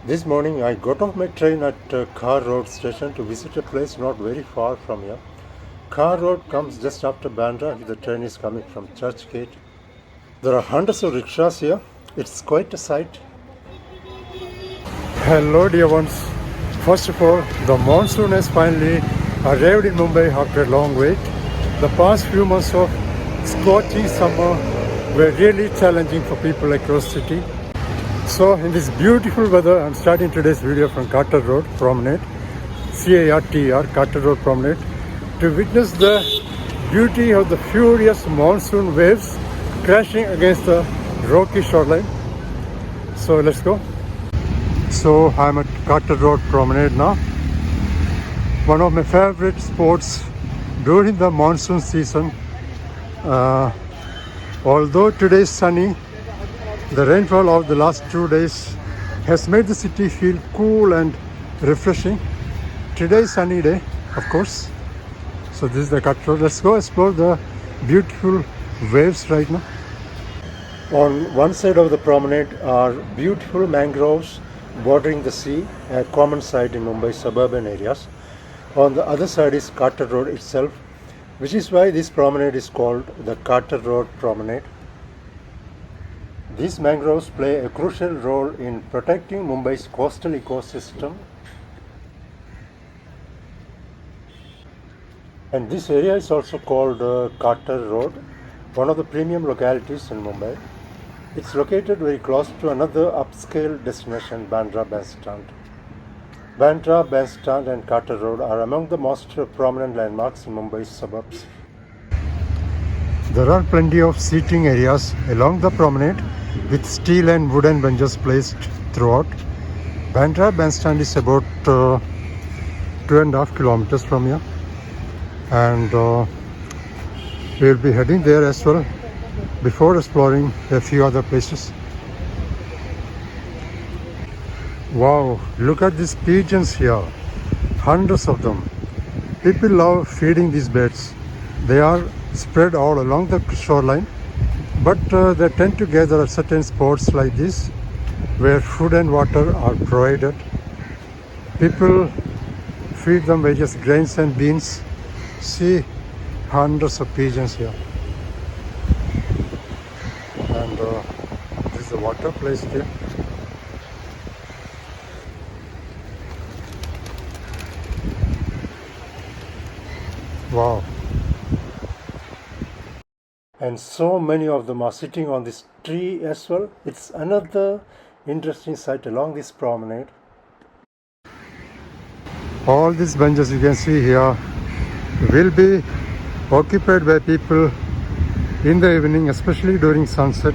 This morning I got off my train at Khar Road station to visit a place not very far from here. Khar Road comes just after Bandra if the train is coming from Church Gate. There are hundreds of rickshaws here. It's quite a sight. Hello dear ones. First of all, the monsoon has finally arrived in Mumbai after a long wait. The past few months of scorching summer were really challenging for people across the city. So in this beautiful weather, I'm starting today's video from Carter Road Promenade, C-A-R-T-E-R, Carter Road Promenade, to witness the beauty of the furious monsoon waves crashing against the rocky shoreline. So let's go. So I'm at Carter Road Promenade now. One of my favorite spots during the monsoon season. Although today is sunny, the rainfall of the last 2 days has made the city feel cool and refreshing. Today is sunny day, of course. So this is the Carter Road. Let's go explore the beautiful waves right now. On one side of the promenade are beautiful mangroves bordering the sea, a common sight in Mumbai suburban areas. On the other side is Carter Road itself, which is why this promenade is called the Carter Road Promenade. These mangroves play a crucial role in protecting Mumbai's coastal ecosystem. And this area is also called Carter Road, one of the premium localities in Mumbai. It's located very close to another upscale destination, Bandra Bandstand. Bandra, Bandstand and Carter Road are among the most prominent landmarks in Mumbai's suburbs. There are plenty of seating areas along the promenade with steel and wooden benches placed throughout. Bandra Bandstand is about 2.5 kilometers from here, and we'll be heading there as well before exploring a few other places. Wow, look at these pigeons here, hundreds of them. People love feeding these birds. They are spread all along the shoreline, but they tend to gather at certain spots like this where food and water are provided. People feed them various grains and beans. See, hundreds of pigeons here. And this is the water placed here. Wow. And so many of them are sitting on this tree as well. It's another interesting sight along this promenade. All these benches you can see here will be occupied by people in the evening, especially during sunset.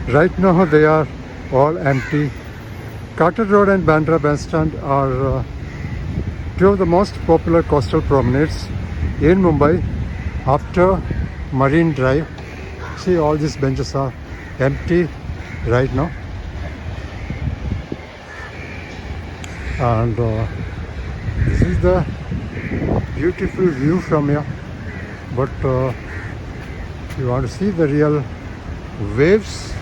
Right now they are all empty. Carter Road and Bandra Bandstand are two of the most popular coastal promenades in Mumbai after Marine Drive. See, all these benches are empty right now, and this is the beautiful view from here. But you want to see the real waves,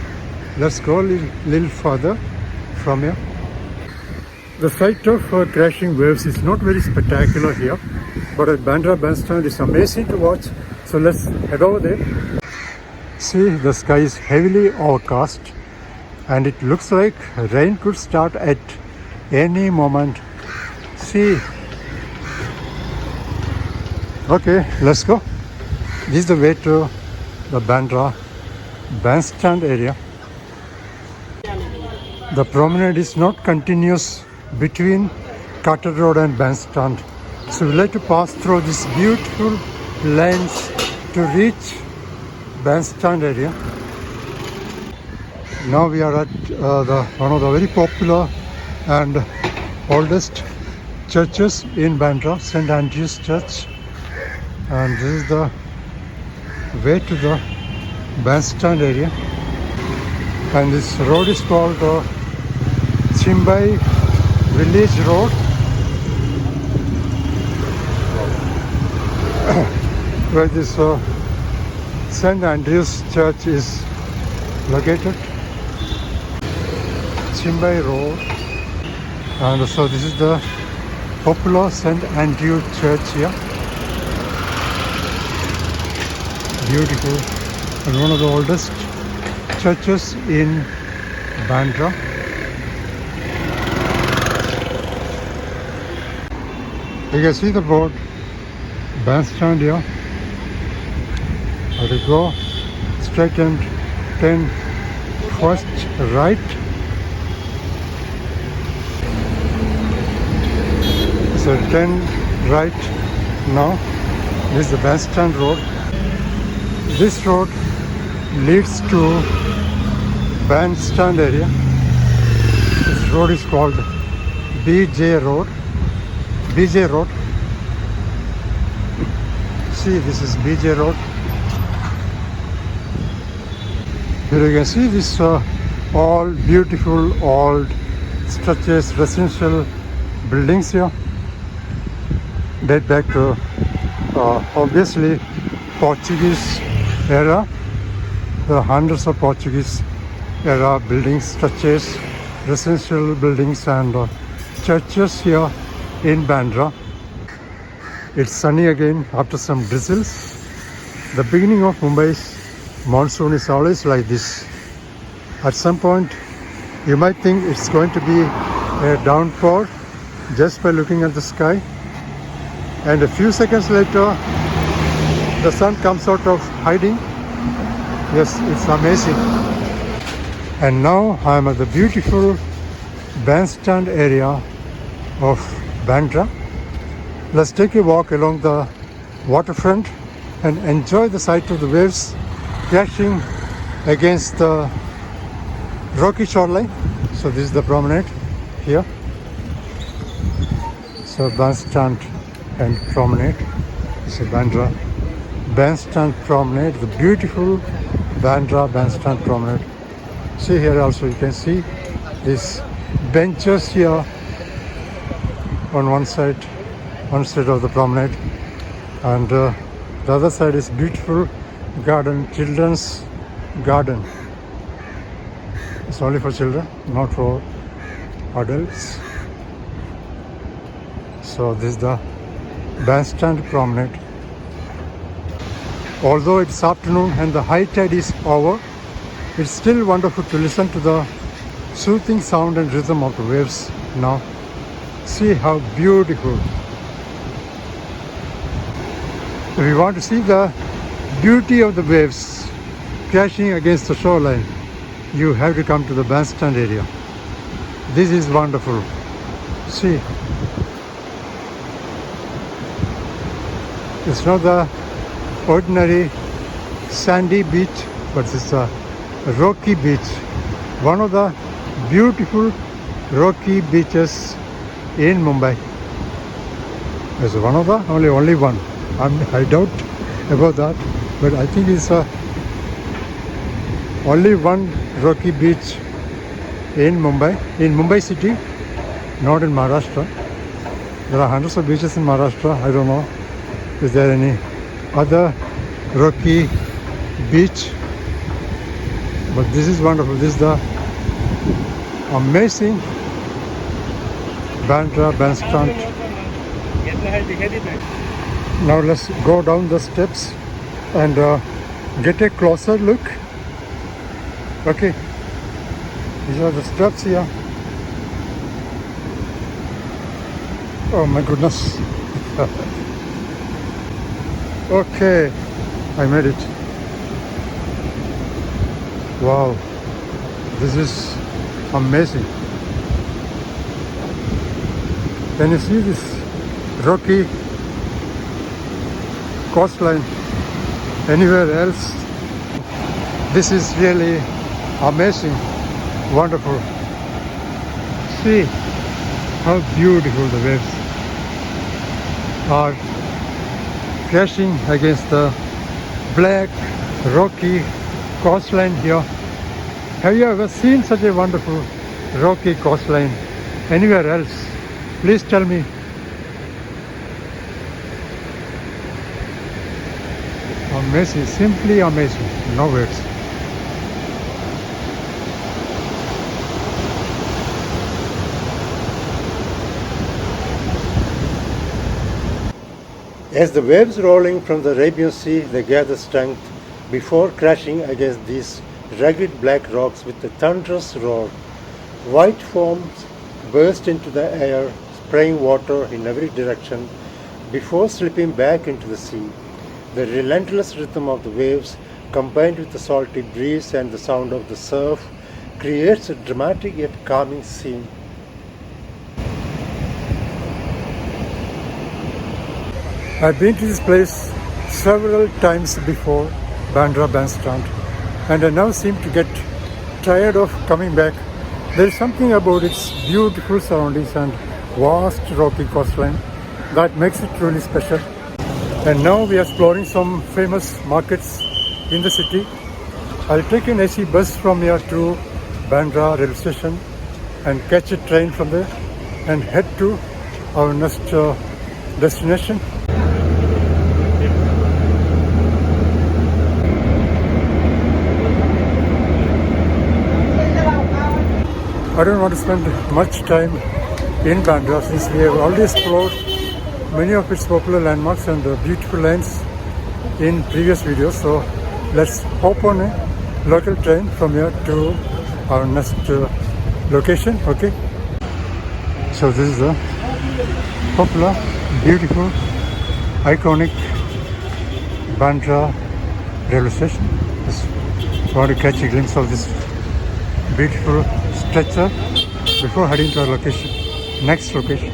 let's go a little further from here. The sight of crashing waves is not very spectacular here, but at Bandra Bandstand it's amazing to watch. So let's head over there. See, the sky is heavily overcast and it looks like rain could start at any moment. See. Okay, let's go. This is the way to the Bandra Bandstand area. The promenade is not continuous between Carter Road and Bandstand, so we like to pass through these beautiful lanes to reach Bandstand area. Now we are at one of the very popular and oldest churches in Bandra, St. Andrew's Church, and this is the way to the Bandstand area. And this road is called Chimbai Village Road. Where this St. Andrew's Church is located. Chimbai Road. And so this is the popular St. Andrew Church here. Beautiful, and one of the oldest churches in Bandra. You can see the board Bandstand here. How to go straight and then first right. So 10 right now. This is the Bandstand road. This road leads to Bandstand area. This road is called BJ Road. BJ Road. See, this is BJ Road. Here you can see this all beautiful old structures, residential buildings here. Date back to obviously Portuguese era. There are hundreds of Portuguese era buildings, structures, residential buildings and churches here in Bandra. It's sunny again after some drizzles. The beginning of Mumbai's monsoon is always like this. At some point you might think it's going to be a downpour just by looking at the sky, and a few seconds later the sun comes out of hiding. Yes, it's amazing. And now I am at the beautiful Bandstand area of Bandra. Let's take a walk along the waterfront and enjoy the sight of the waves crashing against the rocky shoreline. So this is the promenade here. So Bandstand and Promenade. This is Bandra Bandstand Promenade, the beautiful Bandra Bandstand Promenade. See here also you can see these benches here on one side of the promenade, and the other side is beautiful garden, children's garden. It's only for children, not for adults. So this is the Bandstand Promenade. Although it's afternoon and the high tide is over, it's still wonderful to listen to the soothing sound and rhythm of the waves now. See how beautiful. If you want to see the beauty of the waves crashing against the shoreline, you have to come to the Bandstand area. This is wonderful. See, it's not the ordinary sandy beach, but it's a rocky beach. One of the beautiful rocky beaches in Mumbai. There's one of the only one. I doubt about that, but I think it's only one rocky beach in Mumbai city, not in Maharashtra. There are hundreds of beaches in Maharashtra. I don't know, is there any other rocky beach? But this is wonderful. This is the amazing Bandra Bandstand. Now let's go down the steps and get a closer look. Okay, these are the steps here. Oh my goodness. Okay, I made it. Wow, this is amazing. Can you see this rocky coastline anywhere else? This is really amazing, wonderful. See how beautiful the waves are crashing against the black rocky coastline here. Have you ever seen such a wonderful rocky coastline anywhere else? Please tell me. Amazing, simply amazing, no words. As the waves rolling from the Arabian Sea, they gather strength before crashing against these rugged black rocks with a thunderous roar. White foams burst into the air, spraying water in every direction before slipping back into the sea. The relentless rhythm of the waves, combined with the salty breeze and the sound of the surf, creates a dramatic yet calming scene. I've been to this place several times before, Bandra Bandstand, and I now seem to get tired of coming back. There is something about its beautiful surroundings and vast rocky coastline that makes it truly special. And now we are exploring some famous markets in the city. I'll take an AC bus from here to Bandra railway station and catch a train from there and head to our next destination. I don't want to spend much time in Bandra since we have already explored many of its popular landmarks and beautiful lanes in previous videos. So let's hop on a local train from here to our next location. Okay. So this is a popular, beautiful, iconic Bandra railway station. Just want to catch a glimpse of this beautiful structure before heading to our location, next location.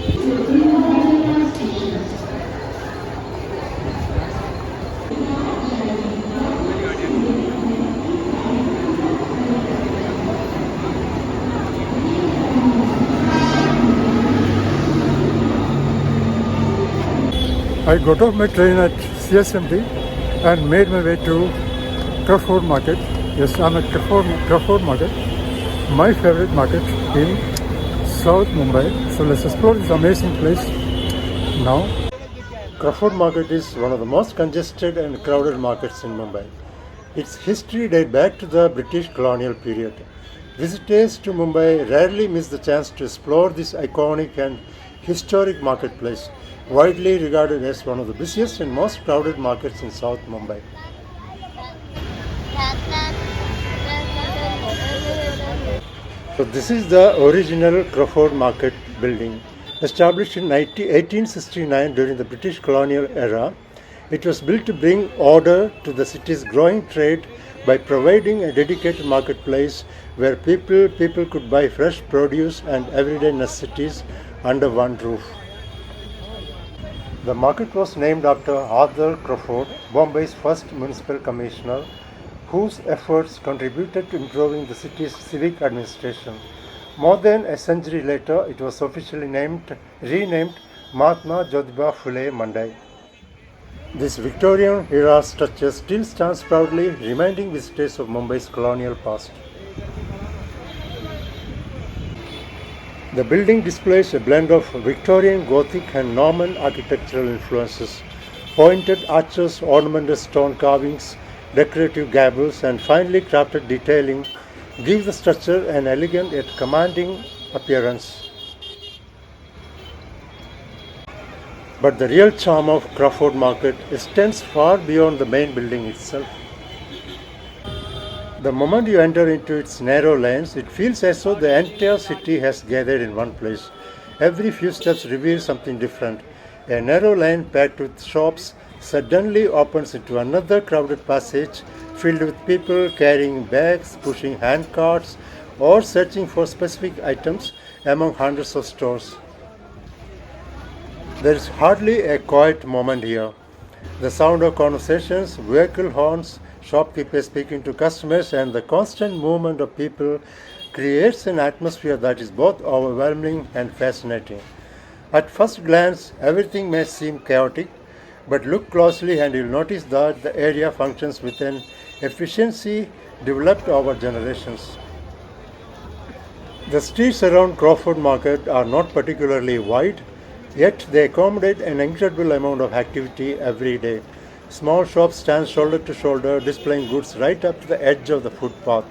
I got off my train at CSMT and made my way to Crawford Market. Yes, I'm at Crawford Market, my favorite market in South Mumbai. So let's explore this amazing place now. Crawford Market is one of the most congested and crowded markets in Mumbai. Its history dates back to the British colonial period. Visitors to Mumbai rarely miss the chance to explore this iconic and historic marketplace, widely regarded as one of the busiest and most crowded markets in South Mumbai. So this is the original Crawford Market building. Established in 1869 during the British colonial era, it was built to bring order to the city's growing trade by providing a dedicated marketplace where people could buy fresh produce and everyday necessities under one roof. The market was named after Arthur Crawford, Bombay's first municipal commissioner, whose efforts contributed to improving the city's civic administration. More than a century later, it was officially renamed Mahatma Jyotiba Phule Mandai. This Victorian-era structure still stands proudly, reminding visitors of Mumbai's colonial past. The building displays a blend of Victorian Gothic and Norman architectural influences. Pointed arches, ornamented stone carvings, decorative gables, and finely crafted detailing give the structure an elegant yet commanding appearance. But the real charm of Crawford Market extends far beyond the main building itself. The moment you enter into its narrow lanes, it feels as though the entire city has gathered in one place. Every few steps reveals something different. A narrow lane packed with shops suddenly opens into another crowded passage filled with people carrying bags, pushing hand carts, or searching for specific items among hundreds of stores. There is hardly a quiet moment here. The sound of conversations, vehicle horns, shopkeepers speaking to customers, and the constant movement of people creates an atmosphere that is both overwhelming and fascinating. At first glance, everything may seem chaotic, but look closely and you'll notice that the area functions with an efficiency developed over generations. The streets around Crawford Market are not particularly wide, yet they accommodate an incredible amount of activity every day. Small shops stand shoulder to shoulder, displaying goods right up to the edge of the footpath.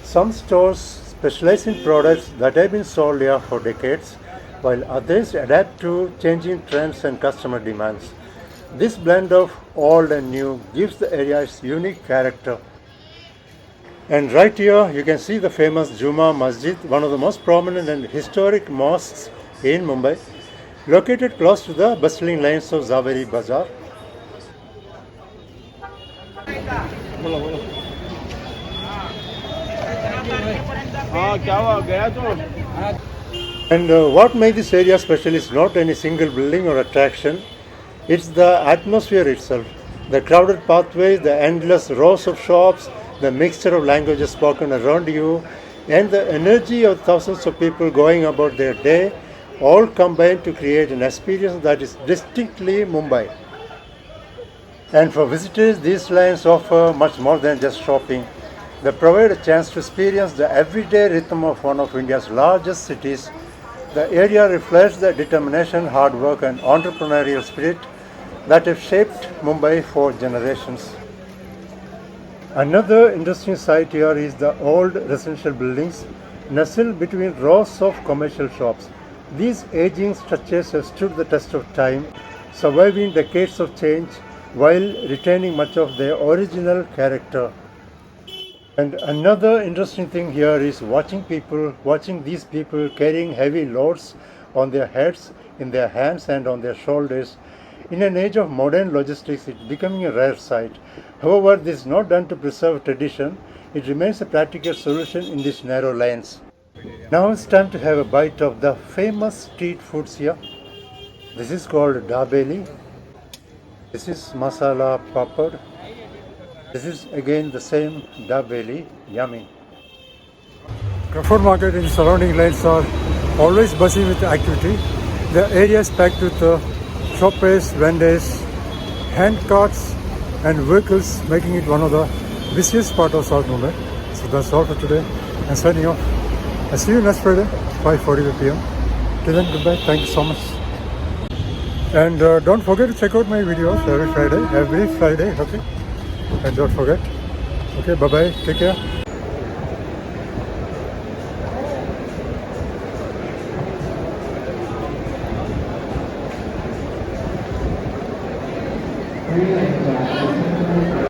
Some stores specialize in products that have been sold here for decades, while others adapt to changing trends and customer demands. This blend of old and new gives the area its unique character. And right here you can see the famous Juma Masjid, one of the most prominent and historic mosques in Mumbai, located close to the bustling lanes of Zaveri Bazaar. And what makes this area special is not any single building or attraction, it's the atmosphere itself. The crowded pathways, the endless rows of shops, the mixture of languages spoken around you, and the energy of thousands of people going about their day all combine to create an experience that is distinctly Mumbai. And for visitors, these lines offer much more than just shopping. They provide a chance to experience the everyday rhythm of one of India's largest cities. The area reflects the determination, hard work, and entrepreneurial spirit that have shaped Mumbai for generations. Another interesting sight here is the old residential buildings nestled between rows of commercial shops. These aging structures have stood the test of time, surviving decades of change while retaining much of their original character. And another interesting thing here is watching these people carrying heavy loads on their heads, in their hands and on their shoulders. In an age of modern logistics, it's becoming a rare sight. However, this is not done to preserve tradition. It remains a practical solution in these narrow lanes. Now it's time to have a bite of the famous street foods here. This is called dabeli. This is masala papad. This is again the same dabeli, yummy. Crawford Market and surrounding lanes are always buzzing with activity. The area is packed with shoppers, vendors, hand carts and vehicles, making it one of the busiest part of South Mumbai. So that's all for today. I'm signing off. I'll see you next Friday, 5:45 p.m. Till then, goodbye. Thank you so much. And don't forget to check out my videos every Friday, okay? And don't forget. Okay, bye-bye. Take care.